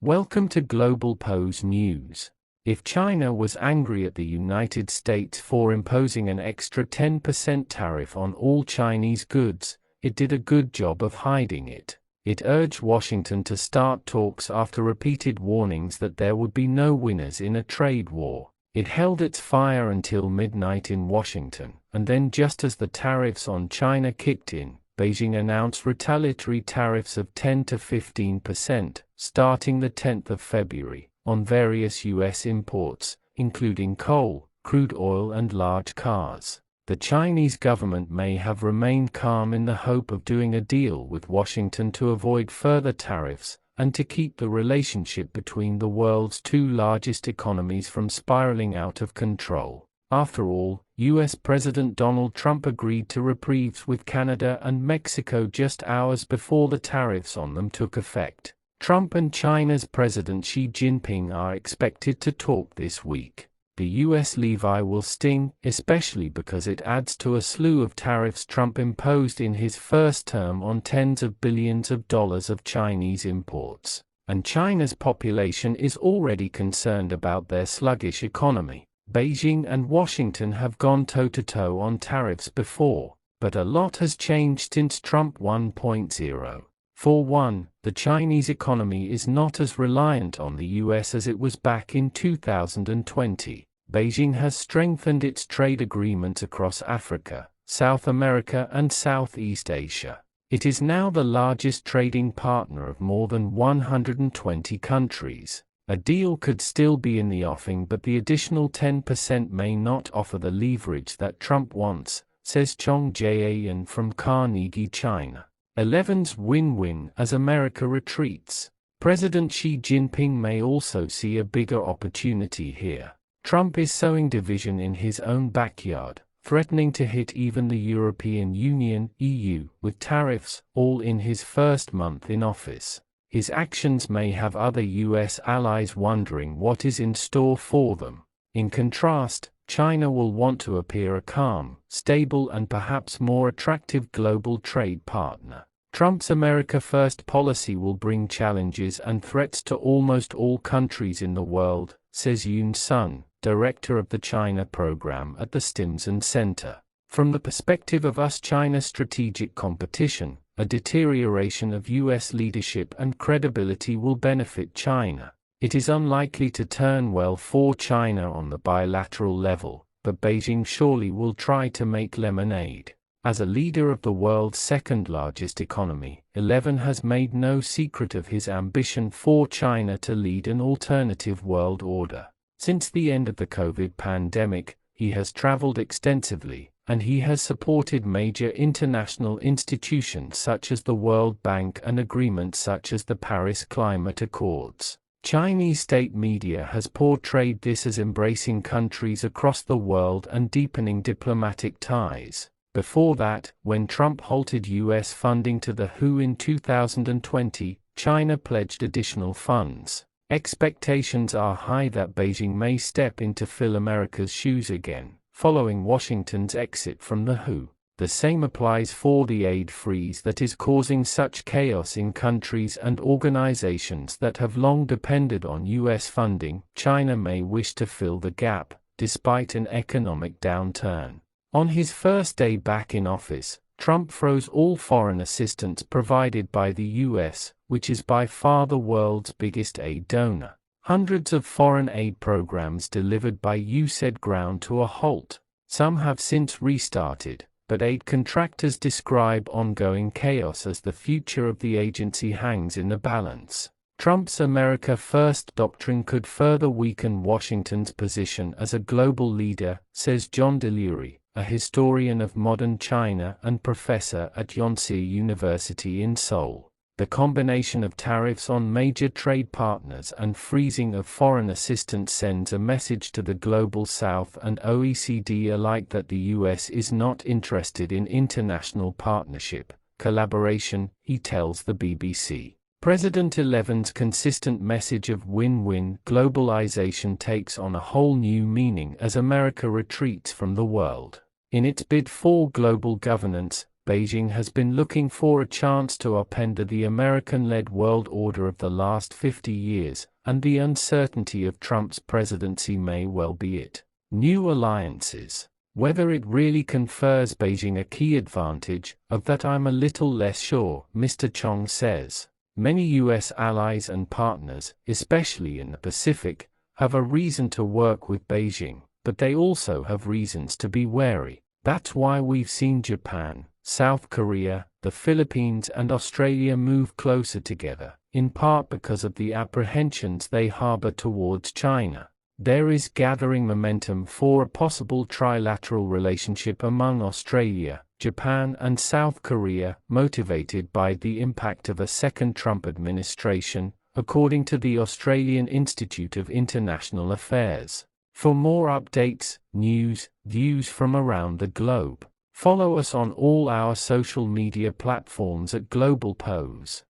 Welcome to Globalpose News. If China was angry at the United States for imposing an extra 10% tariff on all Chinese goods, it did a good job of hiding it. It urged Washington to start talks after repeated warnings that there would be no winners in a trade war. It held its fire until midnight in Washington, and then just as the tariffs on China kicked in, Beijing announced retaliatory tariffs of 10 to 15%, starting the 10th of February, on various U.S. imports, including coal, crude oil and large cars. The Chinese government may have remained calm in the hope of doing a deal with Washington to avoid further tariffs, and to keep the relationship between the world's two largest economies from spiraling out of control. After all, U.S. President Donald Trump agreed to reprieves with Canada and Mexico just hours before the tariffs on them took effect. Trump and China's President Xi Jinping are expected to talk this week. The U.S. levy will sting, especially because it adds to a slew of tariffs Trump imposed in his first term on tens of billions of dollars of Chinese imports. And China's population is already concerned about their sluggish economy. Beijing and Washington have gone toe-to-toe on tariffs before, but a lot has changed since Trump 1.0. For one, the Chinese economy is not as reliant on the US as it was back in 2020. Beijing has strengthened its trade agreements across Africa, South America and Southeast Asia. It is now the largest trading partner of more than 120 countries. A deal could still be in the offing, but the additional 10% may not offer the leverage that Trump wants, says Chong Jian from Carnegie, China. 11's win-win as America retreats. President Xi Jinping may also see a bigger opportunity here. Trump is sowing division in his own backyard, threatening to hit even the European Union (EU) with tariffs, all in his first month in office. His actions may have other U.S. allies wondering what is in store for them. In contrast, China will want to appear a calm, stable and perhaps more attractive global trade partner. Trump's America First policy will bring challenges and threats to almost all countries in the world, says Yoon Sun, director of the China program at the Stimson Center. From the perspective of US-China strategic competition, a deterioration of U.S. leadership and credibility will benefit China. It is unlikely to turn well for China on the bilateral level, but Beijing surely will try to make lemonade. As a leader of the world's second-largest economy, 11 has made no secret of his ambition for China to lead an alternative world order. Since the end of the COVID pandemic, he has traveled extensively, and he has supported major international institutions such as the World Bank and agreements such as the Paris Climate Accords. Chinese state media has portrayed this as embracing countries across the world and deepening diplomatic ties. Before that, when Trump halted U.S. funding to the WHO in 2020, China pledged additional funds. Expectations are high that Beijing may step in to fill America's shoes again, following Washington's exit from the WHO. The same applies for the aid freeze that is causing such chaos in countries and organizations that have long depended on U.S. funding. China may wish to fill the gap, despite an economic downturn. On his first day back in office, Trump froze all foreign assistance provided by the U.S., which is by far the world's biggest aid donor. Hundreds of foreign aid programs delivered by USAID ground to a halt. Some have since restarted, but aid contractors describe ongoing chaos as the future of the agency hangs in the balance. Trump's America First doctrine could further weaken Washington's position as a global leader, says John Delury, a historian of modern China and professor at Yonsei University in Seoul. The combination of tariffs on major trade partners and freezing of foreign assistance sends a message to the Global South and OECD alike that the US is not interested in international partnership, collaboration, he tells the BBC. President 11's consistent message of win-win globalization takes on a whole new meaning as America retreats from the world. In its bid for global governance, Beijing has been looking for a chance to upend the American-led world order of the last 50 years, and the uncertainty of Trump's presidency may well be it. New alliances. Whether it really confers Beijing a key advantage, of that I'm a little less sure, Mr. Chong says. Many U.S. allies and partners, especially in the Pacific, have a reason to work with Beijing, but they also have reasons to be wary. That's why we've seen Japan, South Korea, the Philippines and Australia move closer together, in part because of the apprehensions they harbor towards China. There is gathering momentum for a possible trilateral relationship among Australia, Japan and South Korea, motivated by the impact of a second Trump administration, according to the Australian Institute of International Affairs. For more updates, news, views from around the globe, follow us on all our social media platforms at Globalpose.